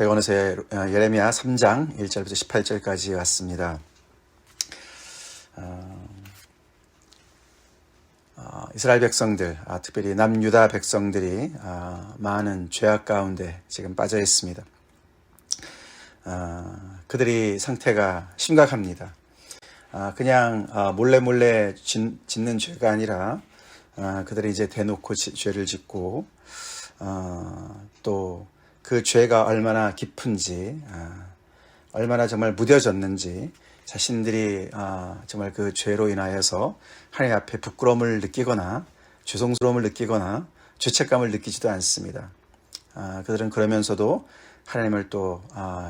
저희가 어느새 예레미야 3장 1절부터 18절까지 왔습니다. 이스라엘 백성들, 특별히 남유다 백성들이 많은 죄악 가운데 지금 빠져 있습니다. 그들이 상태가 심각합니다. 그냥 몰래 짓는 죄가 아니라 그들이 이제 대놓고 죄를 짓고 또 그 죄가 얼마나 깊은지, 얼마나 정말 무뎌졌는지 자신들이 정말 그 죄로 인하여서 하나님 앞에 부끄러움을 느끼거나 죄송스러움을 느끼거나 죄책감을 느끼지도 않습니다. 그들은 그러면서도 하나님을 또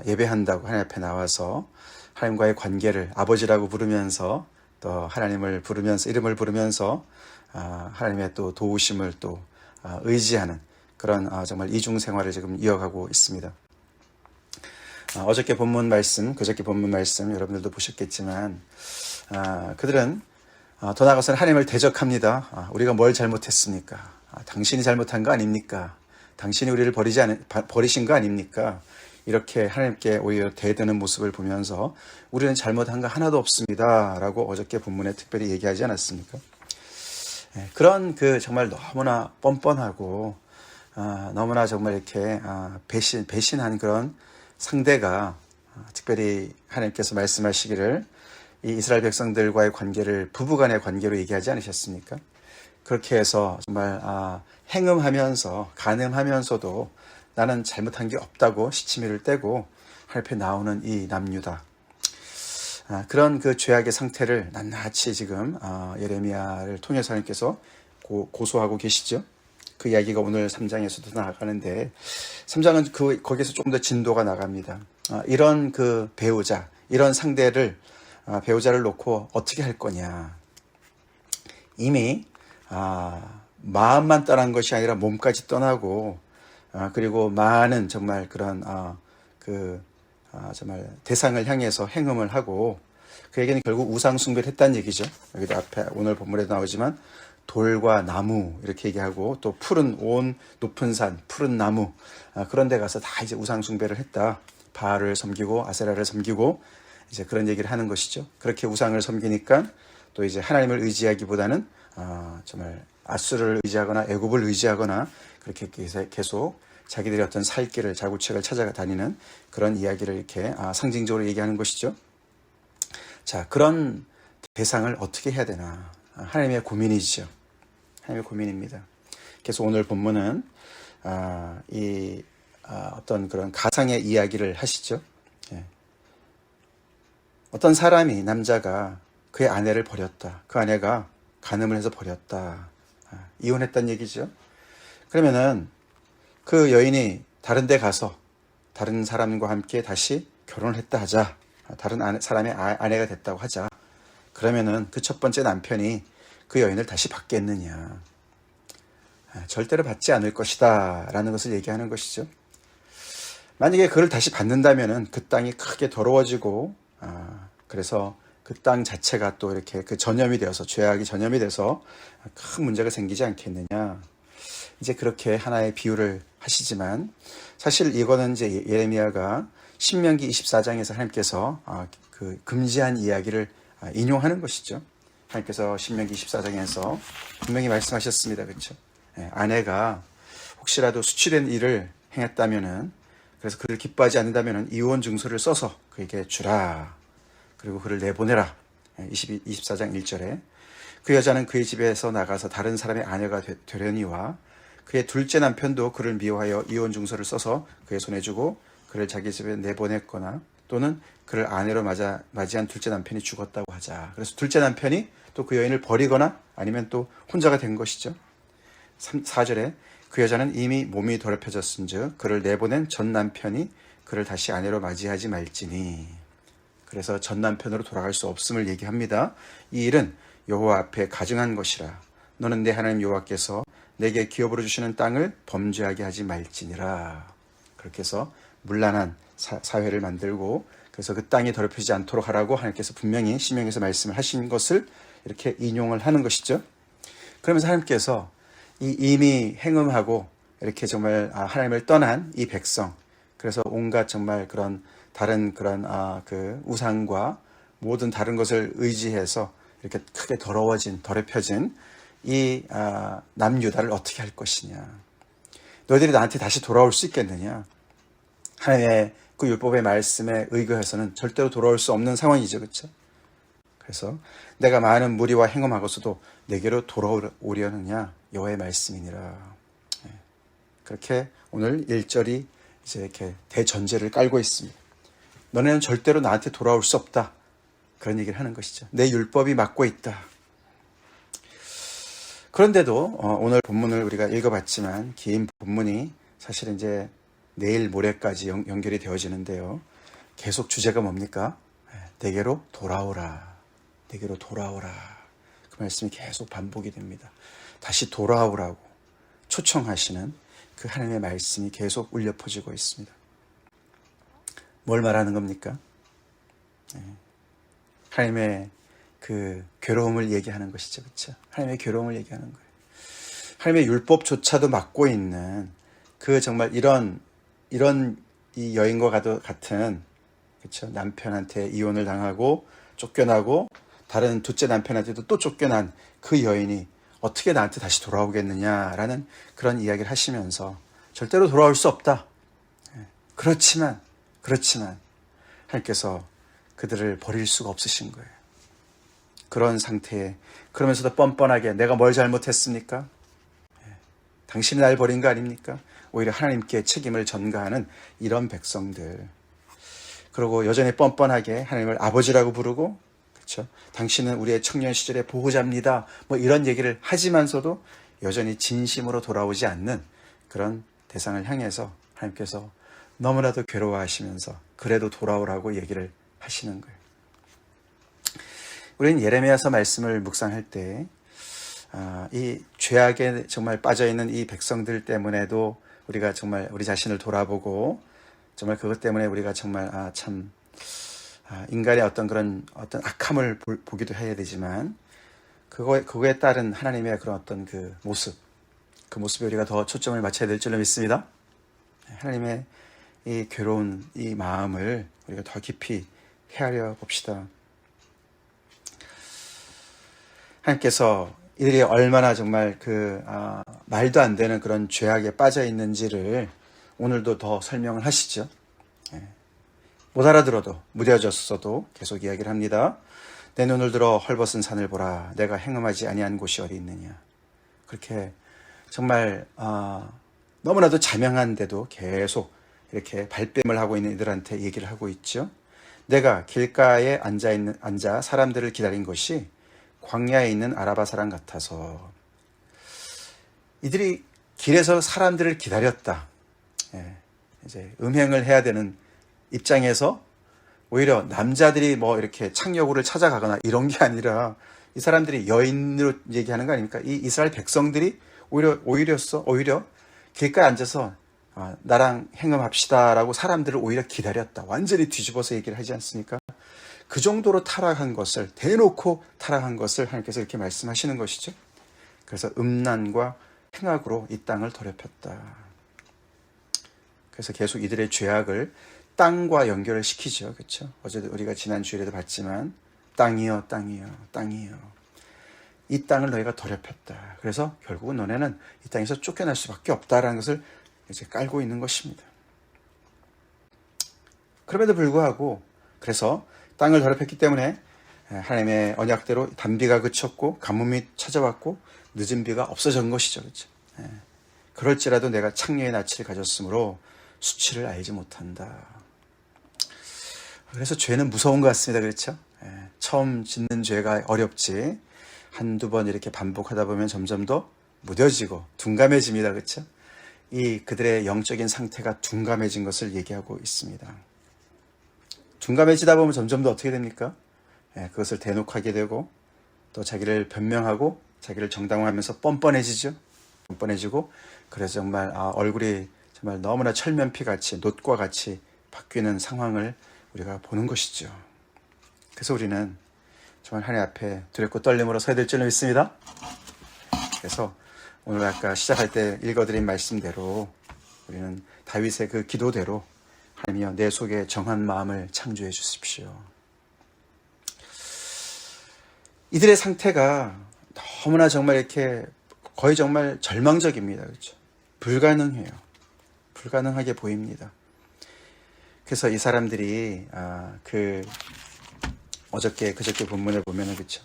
예배한다고 하나님 앞에 나와서 하나님과의 관계를 아버지라고 부르면서 또 하나님을 부르면서 이름을 부르면서 하나님의 또 도우심을 또 의지하는 그런 정말 이중 생활을 지금 이어가고 있습니다. 어저께 본문 말씀, 그저께 본문 말씀 여러분들도 보셨겠지만 그들은 더 나아가서는 하나님을 대적합니다. 우리가 뭘 잘못했습니까? 당신이 잘못한 거 아닙니까? 당신이 우리를 버리신 거 아닙니까? 이렇게 하나님께 오히려 대드는 모습을 보면서 우리는 잘못한 거 하나도 없습니다 라고 어저께 본문에 특별히 얘기하지 않았습니까? 그런 정말 너무나 뻔뻔하고 너무나 정말 이렇게 배신한 그런 상대가 특별히 하나님께서 말씀하시기를 이 이스라엘 백성들과의 관계를 부부간의 관계로 얘기하지 않으셨습니까? 그렇게 해서 정말 행음하면서 간음하면서도 나는 잘못한 게 없다고 시치미를 떼고 하나님 앞에 나오는 이 남유다. 그런 그 죄악의 상태를 낱낱이 지금 예레미야를 통해서 하나님께서 고소하고 계시죠. 그 이야기가 오늘 3장에서도 나아가는데 3장은 거기서 조금 더 진도가 나갑니다. 이런 그 배우자, 이런 상대를 배우자를 놓고 어떻게 할 거냐. 이미 마음만 떠난 것이 아니라 몸까지 떠나고 그리고 많은 정말 그런 정말 대상을 향해서 행음을 하고 그에게는 결국 우상 숭배를 했다는 얘기죠. 여기도 앞에 오늘 본문에도 나오지만 돌과 나무 이렇게 얘기하고 또 푸른 온 높은 산, 푸른 나무 그런 데 가서 다 이제 우상 숭배를 했다. 바알을 섬기고 아세라를 섬기고 이제 그런 얘기를 하는 것이죠. 그렇게 우상을 섬기니까 또 이제 하나님을 의지하기보다는 정말 아수르를 의지하거나 애굽을 의지하거나 그렇게 계속 자기들의 어떤 살 길을 자구책을 찾아다니는 그런 이야기를 이렇게 상징적으로 얘기하는 것이죠. 자, 그런 대상을 어떻게 해야 되나? 하나님의 고민이죠. 하나님의 고민입니다. 그래서 오늘 본문은 어떤 그런 가상의 이야기를 하시죠. 예. 어떤 사람이 남자가 그의 아내를 버렸다. 그 아내가 간음을 해서 버렸다. 이혼했다는 얘기죠. 그러면은 그 여인이 다른 데 가서 다른 사람과 함께 다시 결혼을 했다 하자. 다른 사람의 아내가 됐다고 하자. 그러면은 그 첫 번째 남편이 그 여인을 다시 받겠느냐. 절대로 받지 않을 것이다 라는 것을 얘기하는 것이죠. 만약에 그를 다시 받는다면은 그 땅이 크게 더러워지고 그래서 그 땅 자체가 또 이렇게 그 전염이 되어서 죄악이 전염이 돼서 큰 문제가 생기지 않겠느냐. 이제 그렇게 하나의 비유를 하시지만 사실 이거는 이제 예레미야가 신명기 24장에서 하나님께서 그 금지한 이야기를 인용하는 것이죠. 하나님께서 신명기 24장에서 분명히 말씀하셨습니다. 그렇죠? 아내가 혹시라도 수치된 일을 행했다면은 그래서 그를 기뻐하지 않는다면은 이혼 증서를 써서 그에게 주라. 그리고 그를 내보내라. 24장 1절에 그 여자는 그의 집에서 나가서 다른 사람의 아내가 되려니와 그의 둘째 남편도 그를 미워하여 이혼 증서를 써서 그의 손에 주고 그를 자기 집에 내보냈거나 또는 그를 아내로 맞이한 둘째 남편이 죽었다고 하자. 그래서 둘째 남편이 또 그 여인을 버리거나 아니면 또 혼자가 된 것이죠. 4절에 그 여자는 이미 몸이 더럽혀졌은즉 그를 내보낸 전 남편이 그를 다시 아내로 맞이하지 말지니. 그래서 전 남편으로 돌아갈 수 없음을 얘기합니다. 이 일은 여호와 앞에 가증한 것이라. 너는 내 하나님 여호와께서 내게 기업으로 주시는 땅을 범죄하게 하지 말지니라. 그렇게 해서 문란한 사회를 만들고 그래서 그 땅이 더럽혀지지 않도록 하라고 하나님께서 분명히 신명에서 말씀을 하신 것을 이렇게 인용을 하는 것이죠. 그러면서 하나님께서 이미 행음하고 이렇게 정말 하나님을 떠난 이 백성, 그래서 온갖 정말 그런 다른 그런 그 우상과 모든 다른 것을 의지해서 이렇게 크게 더럽혀진 이 남유다를 어떻게 할 것이냐. 너희들이 나한테 다시 돌아올 수 있겠느냐. 하나님의 그 율법의 말씀에 의거해서는 절대로 돌아올 수 없는 상황이죠. 그렇죠? 그래서 내가 많은 무리와 행음하고서도 내게로 돌아오려느냐 여호와의 말씀이니라. 그렇게 오늘 1절이 이제 이렇게 대전제를 깔고 있습니다. 너네는 절대로 나한테 돌아올 수 없다. 그런 얘기를 하는 것이죠. 내 율법이 막고 있다. 그런데도 오늘 본문을 우리가 읽어봤지만 긴 본문이 사실은 이제 내일 모레까지 연결이 되어지는데요. 계속 주제가 뭡니까? 내게로 돌아오라. 내게로 돌아오라. 그 말씀이 계속 반복이 됩니다. 다시 돌아오라고 초청하시는 그 하나님의 말씀이 계속 울려 퍼지고 있습니다. 뭘 말하는 겁니까? 하나님의 그 괴로움을 얘기하는 것이죠. 그렇죠? 하나님의 괴로움을 얘기하는 거예요. 하나님의 율법조차도 막고 있는 그 정말 이런 이 여인과 같은 그렇죠? 남편한테 이혼을 당하고 쫓겨나고 다른 둘째 남편한테도 또 쫓겨난 그 여인이 어떻게 나한테 다시 돌아오겠느냐라는 그런 이야기를 하시면서 절대로 돌아올 수 없다. 그렇지만 하나님께서 그들을 버릴 수가 없으신 거예요. 그런 상태에 그러면서도 뻔뻔하게 내가 뭘 잘못했습니까? 당신이 날 버린 거 아닙니까? 오히려 하나님께 책임을 전가하는 이런 백성들. 그리고 여전히 뻔뻔하게 하나님을 아버지라고 부르고 그렇죠? 당신은 우리의 청년 시절의 보호자입니다. 뭐 이런 얘기를 하지만서도 여전히 진심으로 돌아오지 않는 그런 대상을 향해서 하나님께서 너무나도 괴로워하시면서 그래도 돌아오라고 얘기를 하시는 거예요. 우리는 예레미야서 말씀을 묵상할 때 이 죄악에 정말 빠져있는 이 백성들 때문에도 우리가 정말 우리 자신을 돌아보고 정말 그것 때문에 우리가 정말 인간의 어떤 악함을 보기도 해야 되지만 그거에 따른 하나님의 그런 어떤 그 모습에 우리가 더 초점을 맞춰야 될 줄로 믿습니다. 하나님의 이 괴로운 이 마음을 우리가 더 깊이 헤아려 봅시다. 하나님께서 이들이 얼마나 정말 말도 안 되는 그런 죄악에 빠져 있는지를 오늘도 더 설명을 하시죠. 못 알아들어도 무뎌졌어도 계속 이야기를 합니다. 내 눈을 들어 헐벗은 산을 보라. 내가 행음하지 아니한 곳이 어디 있느냐. 그렇게 정말 너무나도 자명한데도 계속 이렇게 발뺌을 하고 있는 이들한테 얘기를 하고 있죠. 내가 길가에 앉아 사람들을 기다린 것이 광야에 있는 아라바 사람 같아서. 이들이 길에서 사람들을 기다렸다. 이제 음행을 해야 되는 입장에서 오히려 남자들이 뭐 이렇게 창녀고를 찾아가거나 이런 게 아니라 이 사람들이 여인으로 얘기하는 거 아닙니까? 이 이스라엘 백성들이 오히려 길가에 앉아서 나랑 행음합시다라고 사람들을 오히려 기다렸다. 완전히 뒤집어서 얘기를 하지 않습니까? 그 정도로 타락한 것을 대놓고 타락한 것을 하나님께서 이렇게 말씀하시는 것이죠. 그래서 음란과 행악으로 이 땅을 더럽혔다. 그래서 계속 이들의 죄악을 땅과 연결을 시키죠. 그렇죠? 어제도 우리가 지난 주일에도 봤지만 땅이여 이 땅을 너희가 더럽혔다. 그래서 결국은 너네는 이 땅에서 쫓겨날 수밖에 없다라는 것을 이제 깔고 있는 것입니다. 그럼에도 불구하고 그래서 땅을 더럽혔기 때문에 하나님의 언약대로 단비가 그쳤고 가뭄이 찾아왔고 늦은 비가 없어진 것이죠. 그렇죠? 그럴지라도 내가 창녀의 낯을 가졌으므로 수치를 알지 못한다. 그래서 죄는 무서운 것 같습니다. 그렇죠? 처음 짓는 죄가 어렵지 한두 번 이렇게 반복하다 보면 점점 더 무뎌지고 둔감해집니다. 그렇죠? 그들의 영적인 상태가 둔감해진 것을 얘기하고 있습니다. 둔감해지다 보면 점점 더 어떻게 됩니까? 그것을 대놓고 하게 되고 또 자기를 변명하고 자기를 정당화하면서 뻔뻔해지고 그래서 정말 얼굴이 정말 너무나 철면피같이 놋과 같이 바뀌는 상황을 우리가 보는 것이죠. 그래서 우리는 정말 하나님 앞에 두렵고 떨림으로 서야 될 줄로 믿습니다. 그래서 오늘 아까 시작할 때 읽어드린 말씀대로 우리는 다윗의 그 기도대로 하나님이여 내 속에 정한 마음을 창조해 주십시오. 이들의 상태가 너무나 정말 이렇게 거의 정말 절망적입니다. 그렇죠? 불가능해요. 불가능하게 보입니다. 그래서 이 사람들이 그저께 본문에 보면은 그렇죠.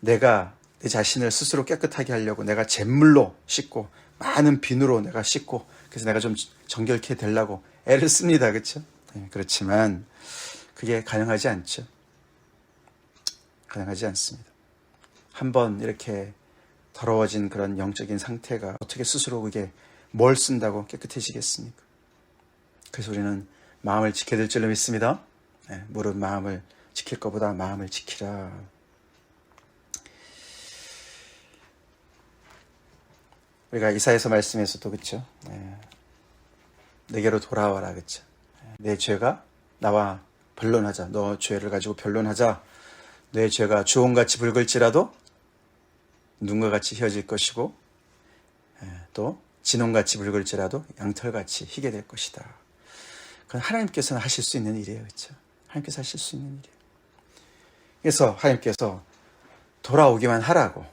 내가 내 자신을 스스로 깨끗하게 하려고 내가 잿물로 씻고 많은 비누로 내가 씻고 그래서 내가 좀 정결케 되려고 애를 씁니다. 그렇죠? 네, 그렇지만 그게 가능하지 않죠. 가능하지 않습니다. 한번 이렇게 더러워진 그런 영적인 상태가 어떻게 스스로 그게 뭘 쓴다고 깨끗해지겠습니까? 그래서 우리는 마음을 지켜야 될 줄로 믿습니다. 네, 무릇 마음을 지킬 것보다 마음을 지키라. 우리가 이사야서 말씀에서도 그렇죠. 네, 내게로 돌아와라 그렇죠. 내 죄가 나와 변론하자. 너 죄를 가지고 변론하자. 내 죄가 주홍같이 붉을지라도 눈과 같이 휘어질 것이고 또 진홍같이 붉을지라도 양털같이 희게 될 것이다. 그건 하나님께서는 하실 수 있는 일이에요. 그렇죠? 하나님께서 하실 수 있는 일이에요. 그래서 하나님께서 돌아오기만 하라고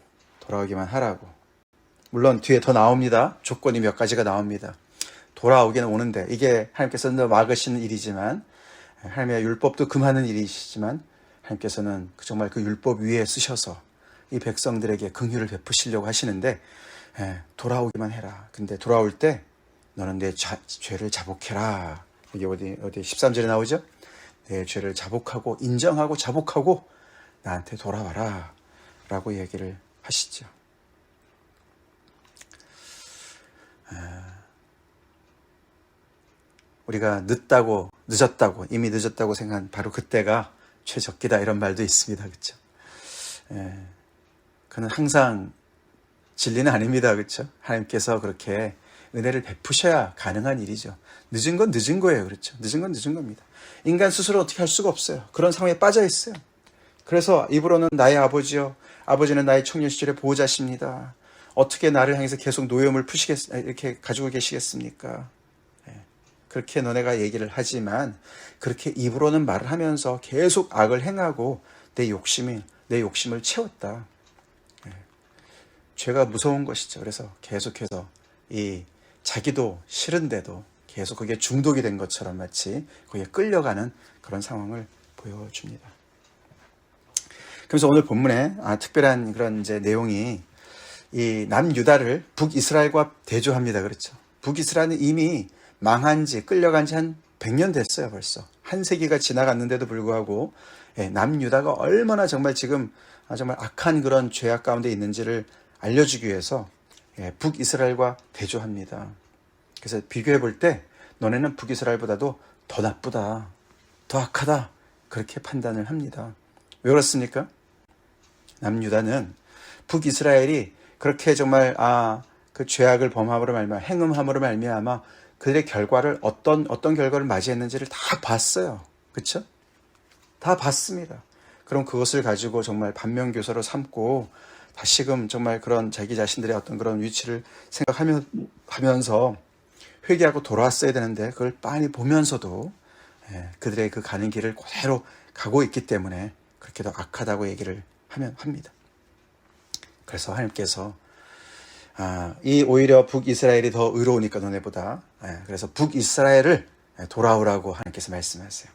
물론 뒤에 더 나옵니다. 조건이 몇 가지가 나옵니다. 돌아오기는 오는데 이게 하나님께서는 막으시는 일이지만 하나님의 율법도 금하는 일이시지만 하나님께서는 정말 그 율법 위에 쓰셔서 이 백성들에게 긍휼을 베푸시려고 하시는데 돌아오기만 해라. 근데 돌아올 때 너는 내 죄를 자복해라. 이게 어디 13절에 나오죠? 내 죄를 자복하고 인정하고 자복하고 나한테 돌아와라 라고 얘기를 하시죠. 우리가 늦었다고 이미 늦었다고 생각한 바로 그때가 최적기다 이런 말도 있습니다. 그렇죠? 그는 항상 진리는 아닙니다. 그렇죠? 하나님께서 그렇게 은혜를 베푸셔야 가능한 일이죠. 늦은 건 늦은 거예요. 그렇죠? 늦은 건 늦은 겁니다. 인간 스스로 어떻게 할 수가 없어요. 그런 상황에 빠져 있어요. 그래서 입으로는 나의 아버지요, 아버지는 나의 청년 시절의 보호자십니다. 어떻게 나를 향해서 계속 노여움을 이렇게 가지고 계시겠습니까? 그렇게 너네가 얘기를 하지만 그렇게 입으로는 말을 하면서 계속 악을 행하고 내 욕심을 채웠다. 죄가 무서운 것이죠. 그래서 계속해서 자기도 싫은데도 계속 그게 중독이 된 것처럼 마치 거기에 끌려가는 그런 상황을 보여줍니다. 그래서 오늘 본문에 특별한 그런 이제 내용이 이 남유다를 북이스라엘과 대조합니다. 그렇죠. 북이스라엘은 이미 망한 지 끌려간 지 한 100년 됐어요. 벌써 한 세기가 지나갔는데도 불구하고 남유다가 얼마나 정말 지금 정말 악한 그런 죄악 가운데 있는지를 알려주기 위해서 북이스라엘과 대조합니다. 그래서 비교해 볼 때 너네는 북이스라엘보다도 더 나쁘다, 더 악하다 그렇게 판단을 합니다. 왜 그렇습니까? 남유다는 북이스라엘이 그렇게 정말 그 죄악을 범함으로 말미암아 행음함으로 말미암아 그들의 결과를 어떤 결과를 맞이했는지를 다 봤어요. 그렇죠? 다 봤습니다. 그럼 그것을 가지고 정말 반면교사로 삼고 다시금 정말 그런 자기 자신들의 어떤 그런 위치를 생각하면서 회개하고 돌아왔어야 되는데 그걸 빤히 보면서도 그들의 그 가는 길을 그대로 가고 있기 때문에 그렇게 더 악하다고 얘기를 합니다. 그래서 하나님께서 오히려 북이스라엘이 더 의로우니까 너네보다 그래서 북이스라엘을 돌아오라고 하나님께서 말씀하세요.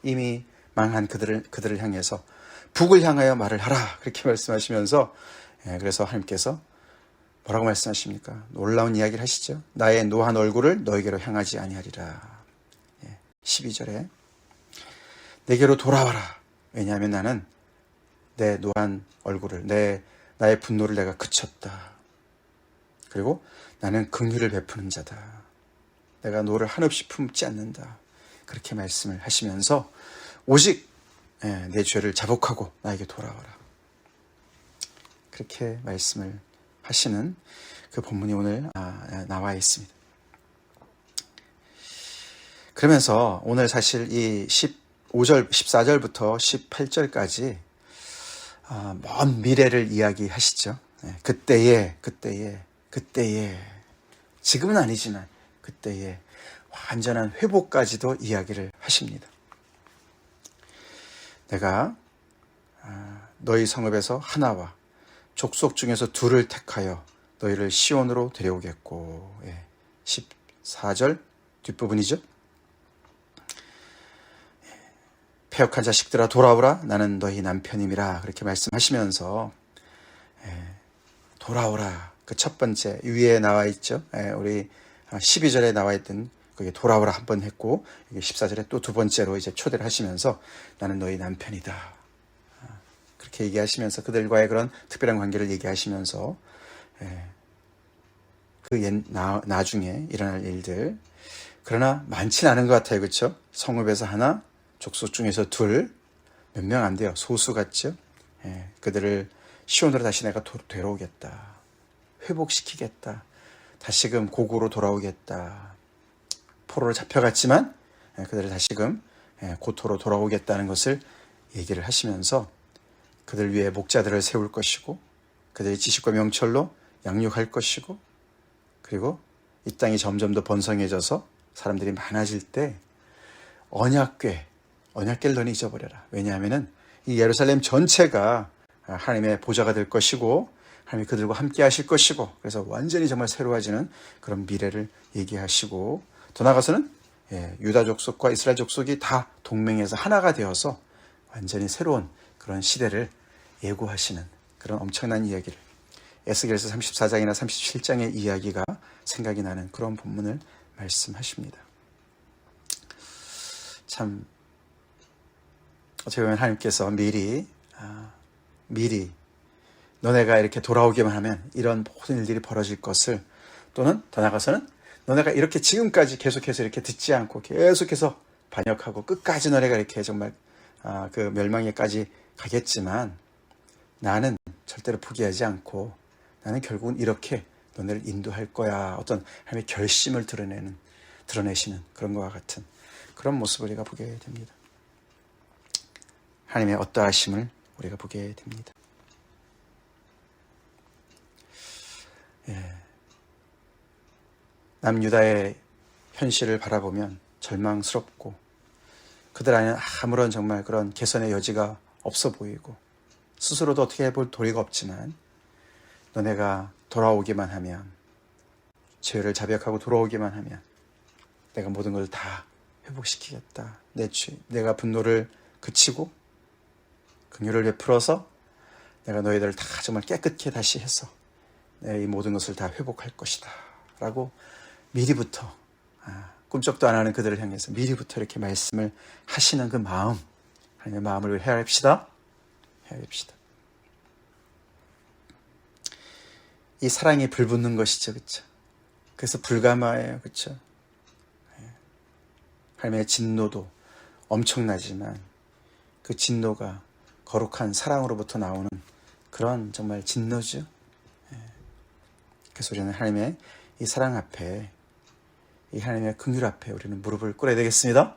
이미 망한 그들을 향해서 북을 향하여 말을 하라 그렇게 말씀하시면서 그래서 하나님께서 뭐라고 말씀하십니까? 놀라운 이야기를 하시죠. 나의 노한 얼굴을 너에게로 향하지 아니하리라. 12절에 내게로 돌아와라. 왜냐하면 나는 내 노한 얼굴을 나의 분노를 내가 그쳤다. 그리고 나는 긍휼을 베푸는 자다. 내가 너를 한없이 품지 않는다. 그렇게 말씀을 하시면서 오직 내 죄를 자복하고 나에게 돌아와라. 그렇게 말씀을 하시는 그 본문이 오늘 나와 있습니다. 그러면서 오늘 사실 이 14절부터 18절까지 먼 미래를 이야기하시죠. 그때에 지금은 아니지만 그때에 완전한 회복까지도 이야기를 하십니다. 내가 너희 성읍에서 하나와 족속 중에서 둘을 택하여 너희를 시온으로 데려오겠고. 14절 뒷부분이죠. 패역한 자식들아 돌아오라, 나는 너희 남편임이라. 그렇게 말씀하시면서 돌아오라, 그 첫 번째 위에 나와 있죠. 우리 12절에 나와 있던 거기에 돌아오라 한 번 했고, 14절에 또 두 번째로 이제 초대를 하시면서 나는 너희 남편이다, 그렇게 얘기하시면서 그들과의 그런 특별한 관계를 얘기하시면서 그 나중에 일어날 일들, 그러나 많지는 않은 것 같아요. 그렇죠? 성읍에서 하나, 족속 중에서 둘, 몇 명 안 돼요. 소수 같죠? 그들을 시온으로 다시 내가 데려오겠다, 회복시키겠다, 다시금 고국으로 돌아오겠다. 포로로 잡혀갔지만 그들을 다시금 고토로 돌아오겠다는 것을 얘기를 하시면서 그들 위에 목자들을 세울 것이고 그들의 지식과 명철로 양육할 것이고, 그리고 이 땅이 점점 더 번성해져서 사람들이 많아질 때 언약궤를 너는 잊어버려라. 왜냐하면은 이 예루살렘 전체가 하나님의 보좌가 될 것이고 하나님이 그들과 함께 하실 것이고, 그래서 완전히 정말 새로워지는 그런 미래를 얘기하시고, 더 나아가서는 유다 족속과 이스라엘 족속이 다 동맹해서 하나가 되어서 완전히 새로운 그런 시대를 예고하시는 그런 엄청난 이야기를, 에스겔서 34장이나 37장의 이야기가 생각이 나는 그런 본문을 말씀하십니다. 참 어떻게 보면 하나님께서 미리 너네가 이렇게 돌아오기만 하면 이런 모든 일들이 벌어질 것을, 또는 더 나아가서는 너네가 이렇게 지금까지 계속해서 이렇게 듣지 않고 계속해서 반역하고 끝까지 너네가 이렇게 정말 그 멸망에까지 가겠지만 나는 절대로 포기하지 않고 나는 결국은 이렇게 너네를 인도할 거야. 어떤 하나님의 결심을 드러내시는 그런 것과 같은 그런 모습을 우리가 보게 됩니다. 하나님의 어떠하심을 우리가 보게 됩니다. 남유다의 현실을 바라보면 절망스럽고 그들 안에는 아무런 정말 그런 개선의 여지가 없어 보이고 스스로도 어떻게 해볼 도리가 없지만, 너네가 돌아오기만 하면, 죄를 자백하고 돌아오기만 하면 내가 모든 걸 다 회복시키겠다. 내가 분노를 그치고 긍휼을 베풀어서 내가 너희들을 다 정말 깨끗게 다시 해서 내가 이 모든 것을 다 회복할 것이다 라고 미리부터, 꿈쩍도 안 하는 그들을 향해서 미리부터 이렇게 말씀을 하시는 그 마음, 하나님의 마음을 헤아립시다. 이 사랑이 불붙는 것이죠. 그렇죠? 그래서 불가마예요. 그렇죠? 하나님의 진노도 엄청나지만 그 진노가 거룩한 사랑으로부터 나오는 그런 정말 진노죠. 그래서 우리는 하나님의 이 사랑 앞에, 이 하나님의 긍휼 앞에 우리는 무릎을 꿇어야 되겠습니다.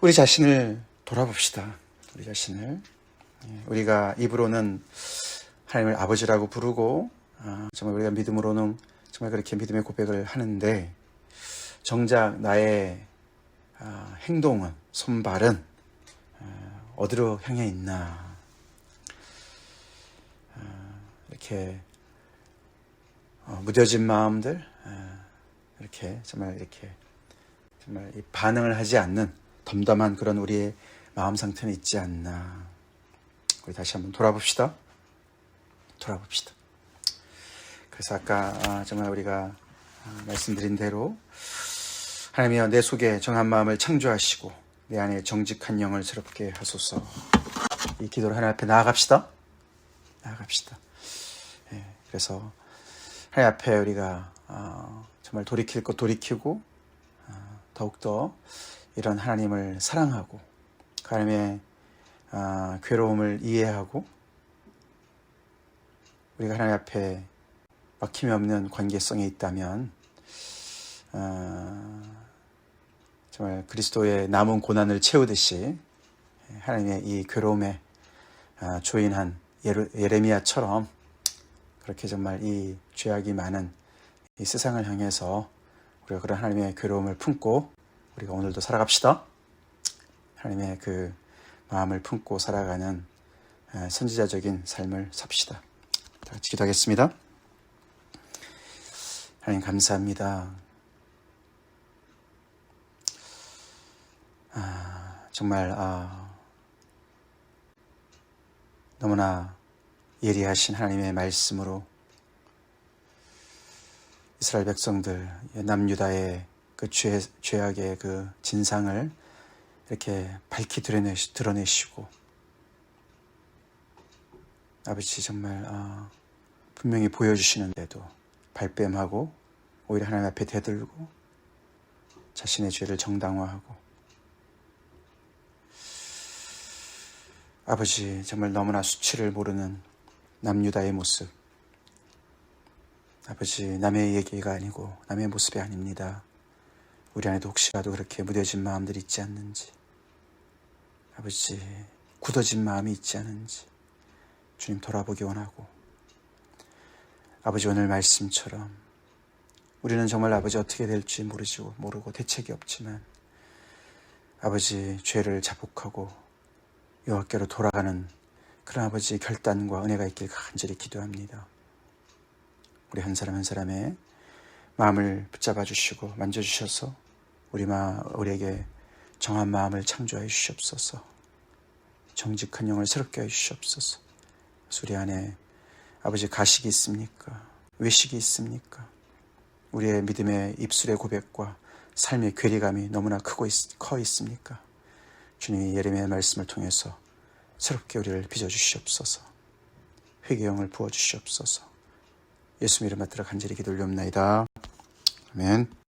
우리 자신을 돌아봅시다. 우리 자신을. 우리가 입으로는 하나님을 아버지라고 부르고 정말 우리가 믿음으로는 정말 그렇게 믿음의 고백을 하는데, 정작 나의 행동은, 손발은 어디로 향해 있나, 이렇게 무뎌진 마음들, 이렇게 정말 이 반응을 하지 않는 덤덤한 그런 우리의 마음 상태는 있지 않나. 우리 다시 한번 돌아봅시다. 그래서 아까 정말 우리가 말씀드린 대로 하나님이여 내 속에 정한 마음을 창조하시고 내 안에 정직한 영을 새롭게 하소서. 이 기도를 하나님 앞에 나아갑시다. 그래서 하나님 앞에 우리가 정말 돌이킬 것 돌이키고 더욱더 이런 하나님을 사랑하고 그 하나님의 괴로움을 이해하고 우리가 하나님 앞에 막힘이 없는 관계성에 있다면 정말 그리스도의 남은 고난을 채우듯이 하나님의 이 괴로움에 조인한 예레미야처럼 그렇게 정말 이 죄악이 많은 이 세상을 향해서 우리가 그런 하나님의 괴로움을 품고 우리가 오늘도 살아갑시다. 하나님의 그 마음을 품고 살아가는 선지자적인 삶을 삽시다. 다 같이 기도하겠습니다. 하나님 감사합니다. 정말 너무나 예리하신 하나님의 말씀으로 이스라엘 백성들 남유다의 그 죄악의 그 진상을 이렇게 밝히 드러내시고 아버지 정말 분명히 보여주시는데도 발뺌하고 오히려 하나님 앞에 대들고 자신의 죄를 정당화하고 아버지 정말 너무나 수치를 모르는 남유다의 모습 아버지 남의 얘기가 아니고 남의 모습이 아닙니다. 우리 안에도 혹시라도 그렇게 무뎌진 마음들이 있지 않는지 아버지 굳어진 마음이 있지 않은지 주님 돌아보기 원하고 아버지 오늘 말씀처럼 우리는 정말 아버지 어떻게 될지 모르고 대책이 없지만 아버지 죄를 자복하고 여호와께로 돌아가는 그런 아버지 결단과 은혜가 있길 간절히 기도합니다. 우리 한 사람 한 사람의 마음을 붙잡아 주시고 만져주셔서 우리에게 정한 마음을 창조하여 주시옵소서. 정직한 영을 새롭게 하여 주시옵소서. 우리 안에 아버지 가식이 있습니까? 외식이 있습니까? 우리의 믿음의 입술의 고백과 삶의 괴리감이 너무나 커 있습니까? 주님이 예레미야의 말씀을 통해서 새롭게 우리를 빚어주시옵소서. 회개의 영을 부어주시옵소서. 예수님 이름 받들어 간절히 기도 올리옵나이다. 아멘.